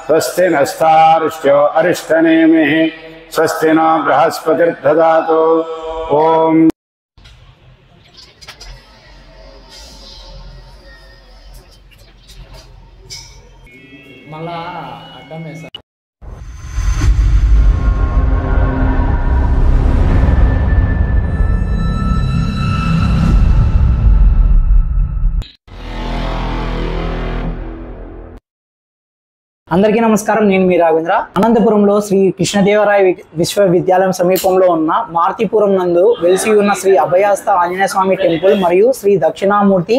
स्वस्ति नस्तार्ष्यो अरिष्टनेमिः स्वस्ति नो बृहस्पतिर्दधातु। ओम मला अड्डमे सर అందరికీ నమస్కారం. నేను మీ రాఘవేంద్ర. అనంతపురంలో శ్రీ కృష్ణదేవరాయ విశ్వవిద్యాలయం సమీపంలో ఉన్న మార్తిపురం నందు వెలిసి ఉన్న శ్రీ అభయహస్త ఆంజనేయ స్వామి టెంపుల్ మరియు శ్రీ దక్షిణామూర్తి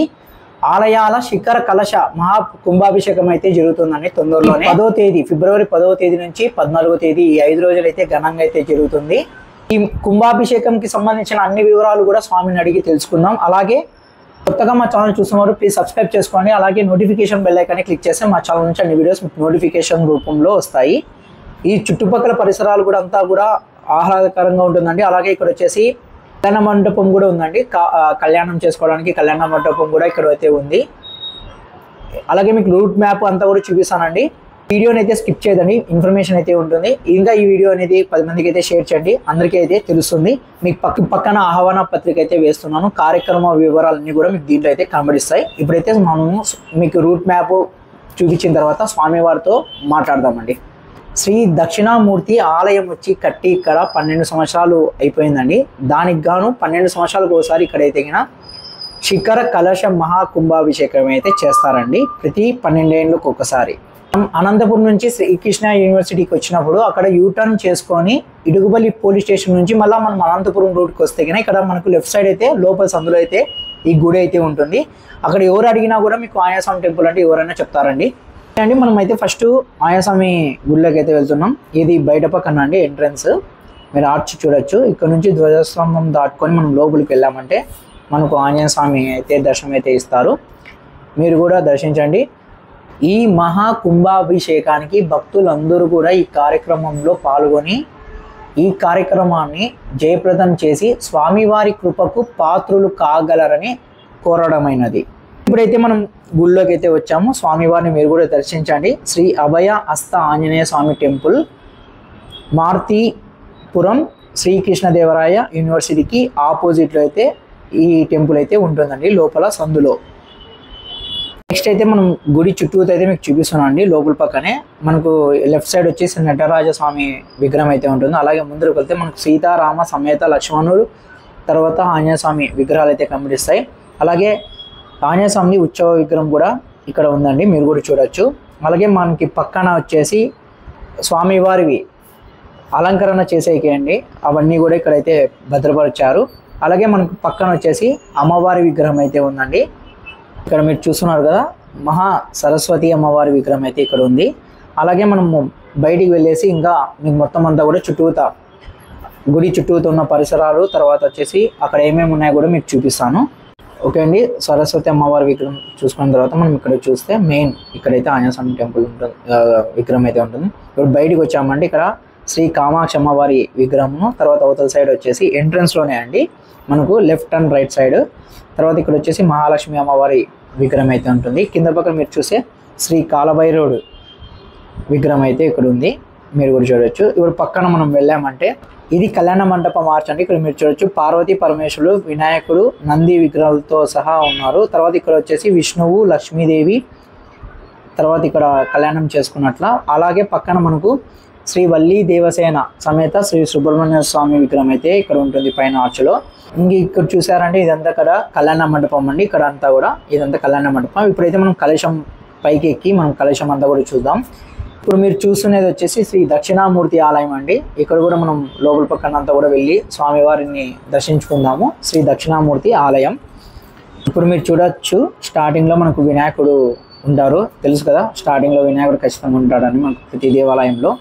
ఆలయాల శిఖర కలశ మహా కుంభాభిషేకం అయితే జరుగుతుందండి. తొందరలోనే 10వ తేదీ ఫిబ్రవరి 10వ తేదీ నుంచి 14వ తేదీ ఈ 5 రోజులు అయితే ఘనంగా అయితే జరుగుతుంది. ఈ కుంభాభిషేకంకి సంబంధించిన అన్ని వివరాలు కూడా స్వామిని అడిగి తెలుసుకుందాం. అలాగే కొత్తగా మా ఛానల్ చూస్తున్నవారు ప్లీజ్ సబ్స్క్రైబ్ చేసుకోండి. అలాగే నోటిఫికేషన్ బెల్ ఐకాన్ని క్లిక్ చేస్తే మా ఛానల్ నుంచి అన్ని వీడియోస్ మీకు నోటిఫికేషన్ రూపంలో వస్తాయి. ఈ చుట్టుపక్కల పరిసరాలు కూడా అంతా కూడా ఆహ్లాదకరంగా ఉంటుందండి. అలాగే ఇక్కడ వచ్చేసి కళ్యాణ మండపం కూడా ఉందండి. కళ్యాణం చేసుకోవడానికి కళ్యాణ మండపం కూడా ఇక్కడ అయితే ఉంది. అలాగే మీకు రూట్ మ్యాప్ అంతా కూడా చూపిస్తానండి. వీడియోని అయితే స్కిప్ చేయదండి, ఇన్ఫర్మేషన్ అయితే ఉంటుంది. ఇంకా ఈ వీడియో అనేది 10 మందికి అయితే షేర్ చేయండి, అందరికీ అయితే తెలుస్తుంది. మీకు పక్కన ఆహ్వాన పత్రిక అయితే వేస్తున్నాను. కార్యక్రమ వివరాలన్నీ కూడా మీకు దీంట్లో అయితే కనబడిస్తాయి. ఇప్పుడైతే మనము మీకు రూట్ మ్యాప్ చూపించిన తర్వాత స్వామివారితో మాట్లాడదామండి. శ్రీ దక్షిణామూర్తి ఆలయం వచ్చి కట్టి ఇక్కడ 12 సంవత్సరాలు అయిపోయిందండి. దానికి గాను 12 సంవత్సరాలకు ఒకసారి ఇక్కడైతే శిఖర కలశ మహాకుంభాభిషేకం అయితే చేస్తారండి. ప్రతి 12 ఏళ్ళకు ఒకసారి. అనంతపురం నుంచి శ్రీకృష్ణ యూనివర్సిటీకి వచ్చినప్పుడు అక్కడ యూటర్న్ చేసుకొని ఇడుగుపల్లి పోలీస్ స్టేషన్ నుంచి మళ్ళీ మనం అనంతపురం రూట్కి వస్తే కన్నా ఇక్కడ మనకు లెఫ్ట్ సైడ్ అయితే లోపల సందులో అయితే ఈ గుడి అయితే ఉంటుంది. అక్కడ ఎవరు అడిగినా కూడా మీకు ఆంజనేయస్వామి టెంపుల్ అంటే ఎవరైనా చెప్తారండి. అండి మనం అయితే ఫస్ట్ ఆంజనేయస్వామి గుడిలోకి అయితే వెళ్తున్నాం. ఇది బయట పక్కన అండి ఎంట్రన్స్. మీరు ఆర్చ్ చూడొచ్చు. ఇక్కడ నుంచి ధ్వజస్తంభం దాటుకొని మనం లోపలికి వెళ్ళామంటే మనకు ఆంజనేయస్వామి అయితే దర్శనం అయితే ఇస్తారు. మీరు కూడా దర్శించండి. ఈ మహా కుంభాభిషేకానికి భక్తులందరూ కూడా ఈ కార్యక్రమంలో పాల్గొని ఈ కార్యక్రమాన్ని జయప్రదం చేసి స్వామివారి కృపకు పాత్రులు కాగలరని కోరడమైనది. ఇప్పుడైతే మనం గుళ్ళోకి అయితే వచ్చాము. స్వామివారిని మీరు కూడా దర్శించండి. శ్రీ అభయ హస్త ఆంజనేయ స్వామి టెంపుల్, మార్తిపురం శ్రీకృష్ణదేవరాయ యూనివర్సిటీకి ఆపోజిట్లో అయితే ఈ టెంపుల్ అయితే ఉంటుందండి, లోపల సందులో. నెక్స్ట్ అయితే మనం గుడి చుట్టూ అయితే మీకు చూపిస్తున్నాం అండి. లోపల పక్కనే మనకు లెఫ్ట్ సైడ్ వచ్చేసి నటరాజ స్వామి విగ్రహం అయితే ఉంటుంది. అలాగే ముందుకు వెళ్తే మనకు సీతారామ సమేత లక్ష్మణుడు తర్వాత ఆంజనేయ స్వామి విగ్రహాలు అయితే కనిపిస్తాయి. అలాగే ఆంజనేయ స్వామి ఉత్సవ విగ్రహం కూడా ఇక్కడ ఉందండి, మీరు కూడా చూడొచ్చు. అలాగే మనకి పక్కన వచ్చేసి స్వామివారివి అలంకరణ చేసేయండి, అవన్నీ కూడా ఇక్కడైతే భద్రపరిచారు. అలాగే మనకు పక్కన వచ్చేసి అమ్మవారి విగ్రహం అయితే ఉందండి. ఇక్కడ మీరు చూస్తున్నారు కదా, మహా సరస్వతి అమ్మవారి విగ్రహం అయితే ఇక్కడ ఉంది. అలాగే మనము బయటికి వెళ్ళేసి ఇంకా మీకు మొత్తం అంతా కూడా చుట్టూతా గుడి చుట్టూతో ఉన్న పరిసరాలు తర్వాత వచ్చేసి అక్కడ ఏమేమి ఉన్నాయో కూడా మీకు చూపిస్తాను. ఓకే అండి. సరస్వతి అమ్మవారి విగ్రహం చూసుకున్న తర్వాత మనం ఇక్కడ చూస్తే మెయిన్ ఇక్కడైతే ఆంజనేయ స్వామి టెంపుల్ ఉంటుంది, విగ్రహం అయితే ఉంటుంది. ఇప్పుడు బయటికి వచ్చామంటే ఇక్కడ శ్రీ కామాక్షి అమ్మవారి విగ్రహము, తర్వాత అవతల సైడ్ వచ్చేసి ఎంట్రన్స్లోనే అండి మనకు లెఫ్ట్ అండ్ రైట్ సైడ్. తర్వాత ఇక్కడ వచ్చేసి మహాలక్ష్మి అమ్మవారి విగ్రహం అయితే ఉంటుంది. కింద పక్కన మీరు చూసే శ్రీ కాలభైరవుడు విగ్రహం అయితే ఇక్కడ ఉంది, మీరు కూడా చూడొచ్చు. ఇప్పుడు పక్కన మనం వెళ్ళామంటే ఇది కళ్యాణ మండపం ఆర్చ్ అండి. ఇక్కడ మీరు చూడొచ్చు పార్వతీ పరమేశ్వరుడు వినాయకుడు నంది విగ్రహాలతో సహా ఉన్నారు. తర్వాత ఇక్కడ వచ్చేసి విష్ణువు లక్ష్మీదేవి తర్వాత ఇక్కడ కళ్యాణం చేసుకున్నట్ల. అలాగే పక్కన మనకు శ్రీ వల్లి దేవసేన సమేత శ్రీ సుబ్రహ్మణ్య స్వామి విగ్రహం అయితే ఇక్కడ ఉంటుంది పైన ఆర్చ్లో. ఇంక ఇక్కడ చూసారంటే ఇదంతా కూడా కళ్యాణ మండపం అండి. ఇక్కడ అంతా కూడా ఇదంతా కళ్యాణ మండపం. ఇప్పుడైతే మనం కలశం పైకి ఎక్కి మనం కలశం అంతా కూడా చూద్దాం. ఇప్పుడు మీరు చూస్తున్నది వచ్చేసి శ్రీ దక్షిణామూర్తి ఆలయం అండి. ఇక్కడ కూడా మనం లోపల పక్కన అంతా కూడా వెళ్ళి స్వామివారిని దర్శించుకుందాము. శ్రీ దక్షిణామూర్తి ఆలయం. ఇప్పుడు మీరు చూడొచ్చు స్టార్టింగ్లో మనకు వినాయకుడు ఉంటారు, తెలుసు కదా. స్టార్టింగ్లో వినాయకుడు ఖచ్చితంగా ఉంటాడని మనకు ప్రతి దేవాలయంలో.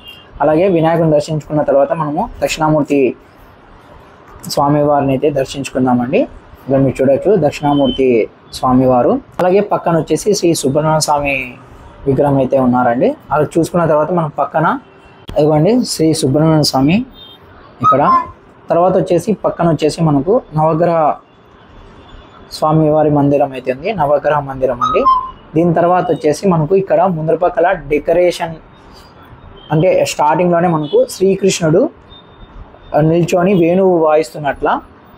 అలాగే వినాయకుడిని దర్శించుకున్న తర్వాత మనము దక్షిణామూర్తి స్వామివారిని అయితే దర్శించుకుందామండి. ఇక్కడ మీరు చూడొచ్చు దక్షిణామూర్తి స్వామివారు. అలాగే పక్కన వచ్చేసి శ్రీ సుబ్రహ్మణ్య స్వామి విగ్రహం అయితే ఉన్నారండి. అలా చూసుకున్న తర్వాత మనం పక్కన ఇదిగోండి శ్రీ సుబ్రహ్మణ్య స్వామి ఇక్కడ. తర్వాత వచ్చేసి పక్కన వచ్చేసి మనకు నవగ్రహ స్వామివారి మందిరం అయితే ఉంది, నవగ్రహ మందిరం అండి. దీని తర్వాత వచ్చేసి మనకు ఇక్కడ ముందర పక్కల డెకరేషన్ అంటే స్టార్టింగ్లోనే మనకు శ్రీకృష్ణుడు నిల్చొని వేణువు వాయిస్తున్నట్ల,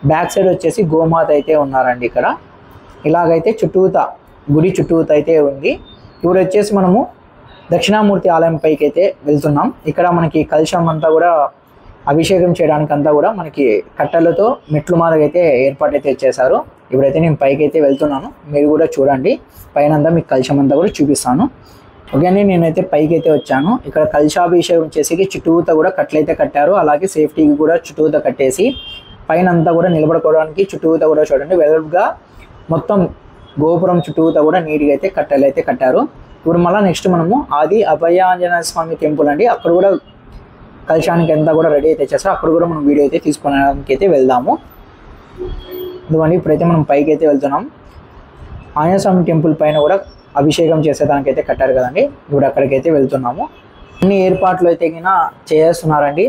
బ్యాక్ సైడ్ వచ్చేసి గోమాత అయితే ఉన్నారండి ఇక్కడ. ఇలాగైతే చుట్టూత గుడి చుట్టూత అయితే ఉంది. ఇప్పుడు వచ్చేసి మనము దక్షిణామూర్తి ఆలయం పైకి అయితే వెళ్తున్నాం. ఇక్కడ మనకి కలశం అంతా కూడా అభిషేకం చేయడానికి అంతా కూడా మనకి కట్టెలతో మెట్లు మాదిరిగా అయితే ఏర్పాటు అయితే చేశారు. ఇప్పుడైతే నేను పైకి అయితే వెళ్తున్నాను, మీరు కూడా చూడండి. పైన అంతా మీకు కలశం అంతా కూడా చూపిస్తాను. ఓకే అండి, నేనైతే పైకి అయితే వచ్చాను. ఇక్కడ కలశాభిషేకం చేసి చుట్టూత కూడా కట్టెలైతే కట్టారు. అలాగే సేఫ్టీకి కూడా చుట్టూత కట్టేసి పైన అంతా కూడా నిలబడుకోవడానికి చుట్టూత కూడా చూడండి వెలుగుగా మొత్తం గోపురం చుట్టూత కూడా నీట్గా అయితే కట్టెలు అయితే కట్టారు. ఇప్పుడు మళ్ళీ నెక్స్ట్ మనము ఆది అభయాంజనేయ స్వామి టెంపుల్ అండి, అక్కడ కూడా కలశానికి అంతా కూడా రెడీ అయితే చేస్తారు. అక్కడ కూడా మనం వీడియో అయితే తీసుకోవడానికి అయితే వెళ్దాము. ఎందుకంటే ఇప్పుడైతే మనం పైకి అయితే వెళ్తున్నాం. ఆంజనేయ స్వామి టెంపుల్ పైన కూడా అభిషేకం చేసేదానికి అయితే కట్టారు కదండి, ఇప్పుడు అక్కడికైతే వెళ్తున్నాము. అన్ని ఏర్పాట్లు అయితే చేస్తున్నారండి.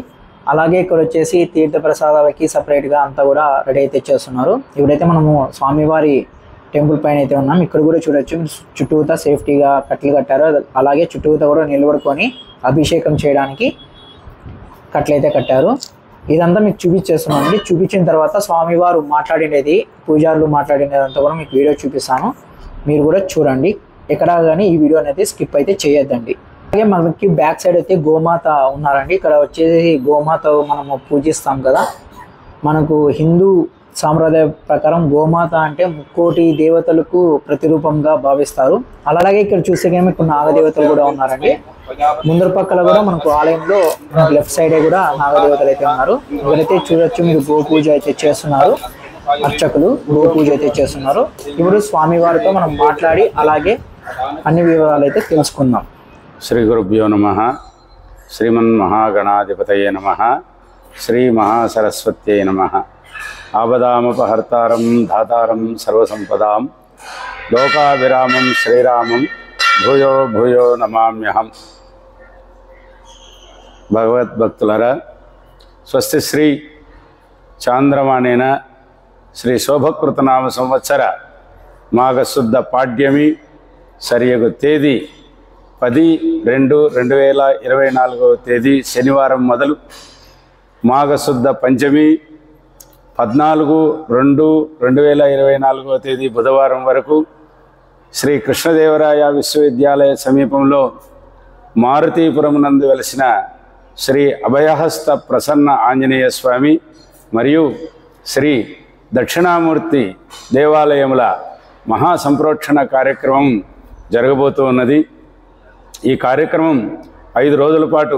అలాగే ఇక్కడ వచ్చేసి తీర్థప్రసాదాలకి సపరేట్గా అంతా కూడా రెడీ అయితే చేస్తున్నారు. ఇప్పుడైతే మనము స్వామివారి టెంపుల్ పైన అయితే ఉన్నాం. ఇక్కడ కూడా చూడొచ్చు చుట్టూతా సేఫ్టీగా కట్టెలు కట్టారు. అలాగే చుట్టూతా కూడా నిలబడుకొని అభిషేకం చేయడానికి కట్టెలైతే కట్టారు. ఇదంతా మీకు చూపించేస్తున్నానండి. చూపించిన తర్వాత స్వామివారు మాట్లాడినది, పూజారులు మాట్లాడినదంతా కూడా మీకు వీడియో చూపిస్తాను, మీరు కూడా చూడండి. ఎక్కడ కానీ ఈ వీడియో అనేది స్కిప్ అయితే చేయొద్దండి. అలాగే మనకి బ్యాక్ సైడ్ అయితే గోమాత ఉన్నారండి. ఇక్కడ వచ్చేసి గోమాత మనము పూజిస్తాం కదా, మనకు హిందూ సాంప్రదాయ ప్రకారం గోమాత అంటే 3,000,000 దేవతలకు ప్రతిరూపంగా భావిస్తారు. అలాగే ఇక్కడ చూస్తే కానీ మీకు నాగదేవతలు కూడా ఉన్నారండి. ముందర పక్కల కూడా మనకు ఆలయంలో లెఫ్ట్ సైడే కూడా నాగదేవతలు అయితే ఉన్నారు. ఇక్కడైతే చూడొచ్చు మీరు గోపూజ అయితే చేస్తున్నారు, అర్చకులు గోపూజ అయితే చేస్తున్నారు. ఇప్పుడు స్వామివారితో మనం మాట్లాడి అలాగే అన్ని వివరాలు అయితే తెలుసుకుందాం. శ్రీ గురుభ్యో నమః. శ్రీమన్మహాగణాధిపతయే నమః. శ్రీ మహాసరస్వత్యై నమః. ఆపదామపహర్తారం ధాతారం సర్వసంపదాం లోకాభిరామం శ్రీరామం భూయో భూయో నమామ్యహం. భగవద్భక్తులరా, స్వస్తి శ్రీ చాంద్రమానేన శ్రీ శోభకృతనామ సంవత్సర మాఘశుద్ధ పాడ్యమి సరియగు తేదీ 10/2/2024 శనివారం మొదలు మాఘశుద్ధ పంచమి 14/2/2024 బుధవారం వరకు శ్రీ కృష్ణదేవరాయ విశ్వవిద్యాలయ సమీపంలో మారుతీపురం నందు వెలిసిన శ్రీ అభయహస్త ప్రసన్న ఆంజనేయ స్వామి మరియు శ్రీ దక్షిణామూర్తి దేవాలయముల మహాసంప్రోక్షణ కార్యక్రమం జరగబోతూ ఉన్నది. ఈ కార్యక్రమం 5 రోజుల పాటు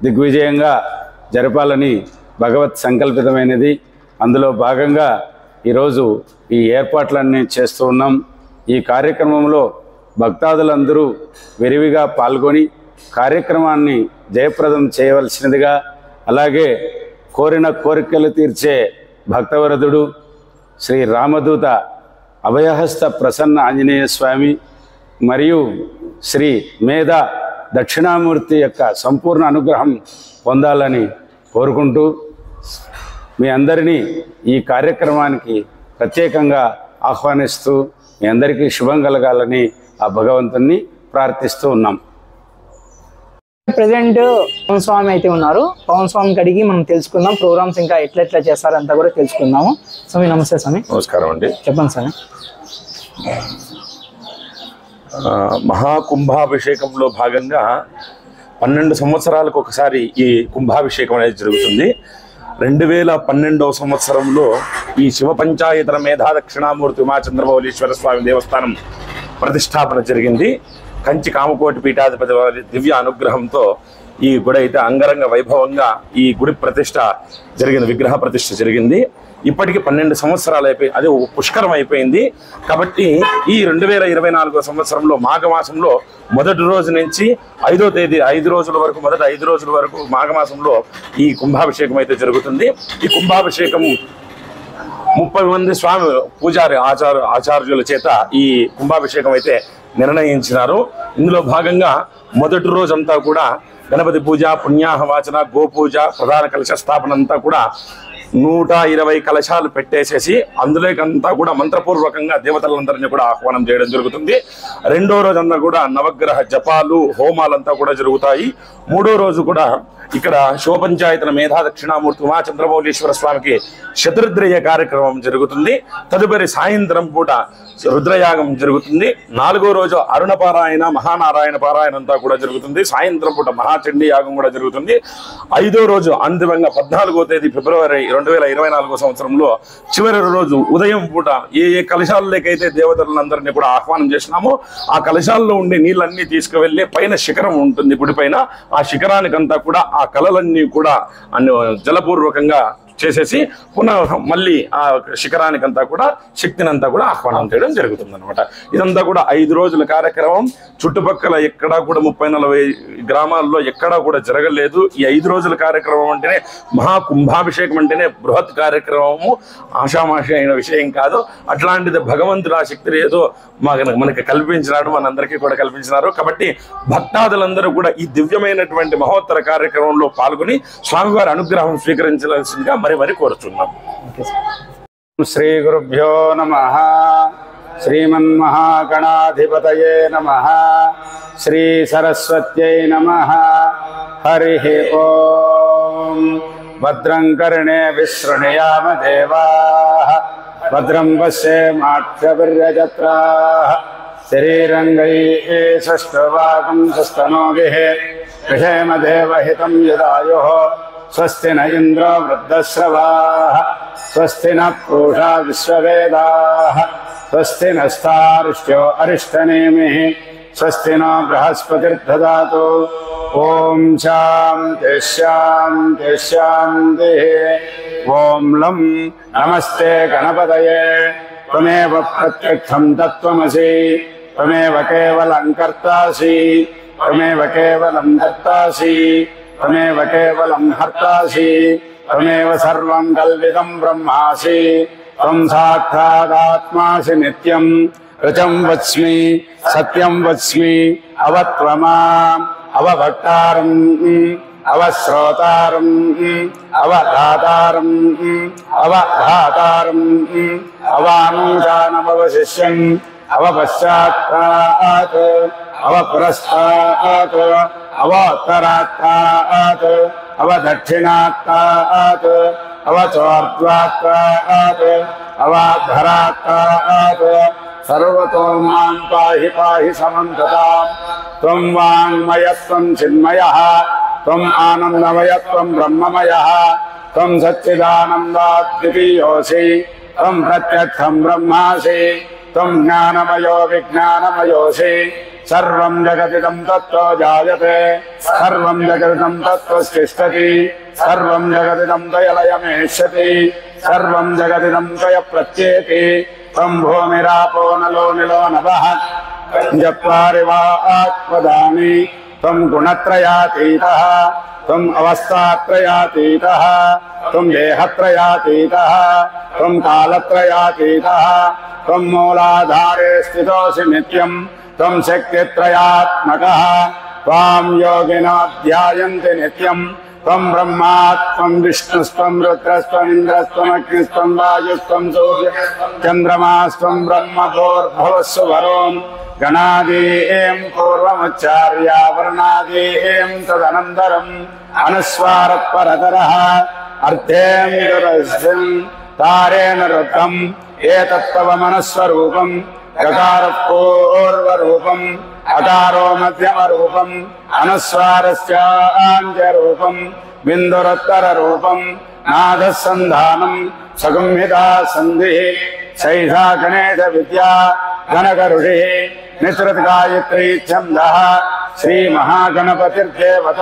దిగ్విజయంగా జరపాలని భగవత్ సంకల్పితమైనది. అందులో భాగంగా ఈరోజు ఈ ఏర్పాట్లన్నీ చేస్తూ ఉన్నాం. ఈ కార్యక్రమంలో భక్తాదులందరూ విరివిగా పాల్గొని కార్యక్రమాన్ని జయప్రదం చేయవలసినదిగా, అలాగే కోరిన కోరికలు తీర్చే భక్తవరదుడు శ్రీ రామదూత అభయహస్త ప్రసన్న ఆంజనేయ స్వామి మరియు శ్రీ మేధ దక్షిణామూర్తి యొక్క సంపూర్ణ అనుగ్రహం పొందాలని కోరుకుంటూ మీ అందరినీ ఈ కార్యక్రమానికి ప్రత్యేకంగా ఆహ్వానిస్తూ మీ అందరికీ శుభం కలగాలని ఆ భగవంతుని ప్రార్థిస్తూ ఉన్నాం. ప్రెసెంట్ పవన్ స్వామి అయితే ఉన్నారు. పవన్ స్వామికి అడిగి మనం తెలుసుకుందాం ప్రోగ్రామ్స్ ఇంకా ఎట్లా చేస్తారంతా కూడా తెలుసుకుందాము. స్వామి నమస్తే. స్వామి నమస్కారం అండి. చెప్పండి స్వామి. మహాకుంభాభిషేకంలో భాగంగా 12 సంవత్సరాలకు ఒకసారి ఈ కుంభాభిషేకం అనేది జరుగుతుంది. 2012వ సంవత్సరంలో ఈ శివ పంచాయతన మేధా దక్షిణామూర్తి ఉమాచంద్రమౌళీశ్వర స్వామి దేవస్థానం ప్రతిష్టాపన జరిగింది. కంచి కామకోటి పీఠాధిపతి వారి దివ్య అనుగ్రహంతో ఈ గుడి అయితే అంగరంగ వైభవంగా ఈ గుడి ప్రతిష్ట జరిగింది, విగ్రహ ప్రతిష్ట జరిగింది. ఇప్పటికి 12 సంవత్సరాలు అయిపోయి అది పుష్కరం అయిపోయింది. కాబట్టి ఈ 2024వ సంవత్సరంలో మాఘమాసంలో మొదటి రోజు నుంచి 5వ తేదీ 5 రోజుల వరకు మొదటి 5 రోజుల వరకు మాఘమాసంలో ఈ కుంభాభిషేకం అయితే జరుగుతుంది. ఈ కుంభాభిషేకం 30 మంది స్వామి పూజారి ఆచార్యుల చేత ఈ కుంభాభిషేకం అయితే నిర్ణయించినారు. ఇందులో భాగంగా మొదటి రోజంతా కూడా గణపతి పూజ, పుణ్యాహవాచన, గోపూజ, ప్రధాన కలశ స్థాపన అంతా కూడా 120 కలశాలు పెట్టేసేసి అందులోకంతా కూడా మంత్రపూర్వకంగా దేవతలందరినీ కూడా ఆహ్వానం చేయడం జరుగుతుంది. రెండో రోజంతా కూడా నవగ్రహ జపాలు, హోమాలంతా కూడా జరుగుతాయి. మూడో రోజు కూడా ఇక్కడ శివపంచాయతన మేధా దక్షిణామూర్తి ఉమాచంద్రమౌళీశ్వర స్వామికి శతరుద్రయ కార్యక్రమం జరుగుతుంది. తదుపరి సాయంత్రం పూట రుద్రయాగం జరుగుతుంది. నాలుగో రోజు అరుణపారాయణ, మహానారాయణ పారాయణ అంతా కూడా జరుగుతుంది. సాయంత్రం పూట మహాచండీ యాగం కూడా జరుగుతుంది. ఐదో రోజు అంతిమంగా 14వ తేదీ ఫిబ్రవరి 2024 సంవత్సరంలో చివరి రోజు ఉదయం పూట ఏ కలశాలకైతే దేవతలందరినీ కూడా ఆహ్వానం చేసినామో ఆ కలశాల్లో ఉండే నీళ్ళన్నీ తీసుకువెళ్ళి పైన శిఖరం ఉంటుంది గుడి పైన, ఆ శిఖరానికంతా కూడా ఆ కళలన్నీ కూడా జలపూర్వకంగా చేసేసి పునః మళ్ళీ ఆ శిఖరానికంతా కూడా శక్తినంతా కూడా ఆహ్వానం చేయడం జరుగుతుంది అనమాట. ఇదంతా కూడా 5 రోజుల కార్యక్రమం. చుట్టుపక్కల ఎక్కడా కూడా 30-40 గ్రామాల్లో ఎక్కడా కూడా జరగలేదు. ఈ 5 రోజుల కార్యక్రమం అంటేనే మహాకుంభాభిషేకం అంటేనే బృహత్ కార్యక్రమము, ఆషామాషి అయిన విషయం కాదు. అట్లాంటిది భగవంతుడు ఆ శక్తిని ఏదో మనకి కల్పించినాడు, మనందరికీ కూడా కల్పించినారు. కాబట్టి భక్తాదులందరూ కూడా ఈ దివ్యమైనటువంటి మహోత్తర కార్యక్రమంలో పాల్గొని స్వామివారి అనుగ్రహం స్వీకరించాల్సిందిగా మరి కోరుచున్నాం. శ్రీ గురుభ్యో నమః. శ్రీమన్మహాగణాధిపతయే నమః. శ్రీ సరస్వత్యై నమః. హరి ఓం. భద్రం కర్ణేభిః శృణుయామ దేవాః. భద్రం పశ్యేమాక్షభిర్యజత్రాః. శ్రీరంగైః సష్టవాగం సస్తనోభిః విషేమ దేవహితం యదాయుః. స్వస్తి న ఇంద్రో వృద్ధశ్రవాః. స్వస్తి న పూషా విశ్వవేదాః. స్వస్తి నస్తార్క్ష్యో అరిష్టనేమిః. స్వస్తి నో బృహస్పతిర్దదాతు. ఓం శాంతి శాంతి శాంతి. ఓం లం నమస్తే గణపతయే. త్వమేవ ప్రత్యక్షం తత్వమసి. త్వమేవ కేవలం కర్తాసి. త్వమేవ కేవలం కర్తాసి. త్వమేవ కేవలం హర్తాసి. త్వమేవ సర్వం కల్విదం బ్రహ్మాసి. త్వం సాక్షాదాత్మాసి నిత్యం. రుచం వచ్మి సత్యం వచ్మి. అవత్వమాం అవభక్తారం అవశ్రోతారం అవధాతారం అవధాతారం అవానూజానమవశిష్యం అవపశ్చాత్తాత్ అవపురస్తాత్ అవోత్తరాత్తాత్ అవదక్షిణాత్తాత్ అవచోర్ధ్వాత్తాత్ అవాధరాత్తాత్ సర్వతో మాం పాహి పాహి సమంతతాం. త్వం వాంగ్మయత్వం చిన్మయః. త్వం ఆనందమయత్వం బ్రహ్మమయః. త్వం సచ్చిదానందాద్వితీయోసి. త్వం ప్రత్యక్షం బ్రహ్మాసి. త్వం జ్ఞానమయో విజ్ఞానమయోసి. సర్వం జగదిదం తత్తో జాయతే. సర్వం జగదిదం తత్వస్తిష్టతి. సర్వం జగదిదం త్వయలయమేష్యతి. సర్వం జగదిదం త్వయ ప్రత్యేతి. త్వం భూమిరాపో నలో నిలో నభః. చత్వారి వా ఆత్మదాని. త్వం గుణత్రయాతీతః. త్వం అవస్థాత్రయాతీతః. త్వం దేహత్రయాతీతః. త్వం కాలత్రయాతీతః. త్వం మూలాధారే స్థితోసి నిత్యం. త్వం శక్తిత్రయాత్మకః. త్వాం యోగినో ధ్యాయంతి నిత్యం. త్వం బ్రహ్మాత్మం విష్ణుస్త్వం రుద్రస్త్వం ఇంద్రస్త్వం అగ్నిస్త్వం వాయుస్త్వం సూర్యస్త్వం చంద్రమాస్త్వం బ్రహ్మభూర్భువస్సు వరోం. గణాదీం పూర్వముచ్చార్య వర్ణాదీం తదనంతరం అనుస్వారః పరతరః అర్థేం దురస్యం తారేణ రుద్ధం. ఏతత్తవ మనస్వరూపం. గకారః పూర్వరూపం. అకారో మధ్యమరూపం. అనుస్వారస్యాంత్యరూపం. బిందురుత్తర రూపం. నాదః సంధానం సగుంహితా సంధిః. సైషా గణేశ విద్యా ఘనకరుషిః. నిసృత గాయత్రీ ఛందః. శ్రీ మహాగణపతిర్దేవత.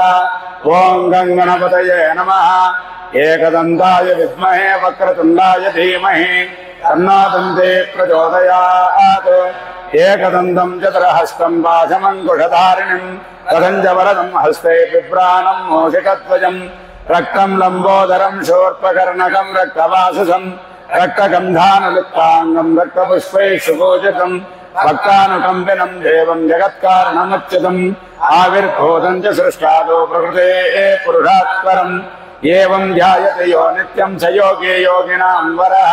ఓం గం గణపతయే నమః. ఏకదంతాయ విద్మహే వక్రతుండాయ ధీమహి తన్నో దంతే ప్రచోదయాత్. ఏకదంతం చతురహస్తం పాశమంకుశధారిణిం తదంచ వరదం హస్తే బిభ్రాణం మూషికధ్వజం. రక్తం లంబోదరం శూర్పకర్ణకం రక్తవాససం. రక్తగంధానలిప్తాంగం రక్తపుష్పై సుగోచితం. భక్తానుకంపినం దేవం జగత్కారణమచ్యుతం ఆవిర్భూతం చ సృష్టాదో ప్రకృతే పురుషాత్పరం ఏవం ధ్యాయతే యో నిత్యం స యోగే యోగినాం వరః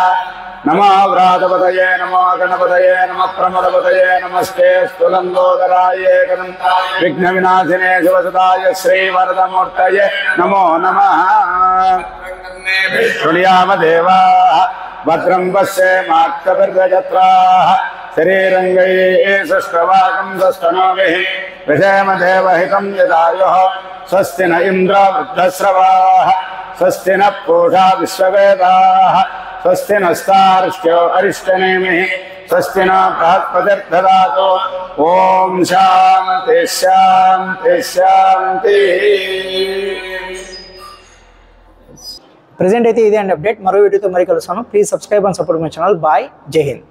నమో వ్రాతపతయే నమో గణపతయే నమ ప్రమదపతయే నమస్తే స్థులంబోదరాయ విఘ్న వినాశినే శివసుదాయ శ్రీవరదమూర్తయే నమో నమః శృణుయామ దేవాః భద్రం పశ్యేమాక్షభిర్యజత్రాః శరీరంగైః సృష్టవాగం సస్తనోభిః విధేమ దేవహితం యదాయుః స్వస్తి న ఇంద్ర వృద్ధశ్రవాః స్వస్తి న పూషా విశ్వవేదాః స్వస్తి నస్తార్క్ష్యో అరిష్టనేమిః స్వస్తి న బృహస్పతిర్దదాతు ఓం శాంతి శాంతి శాంతి. ప్రెజెంట్ అయితే ఇదే అండి అప్డేట్. మరో వీడియోతో మరి కలుస్తాను. Please subscribe and support my channel. Bye, Jai Hind.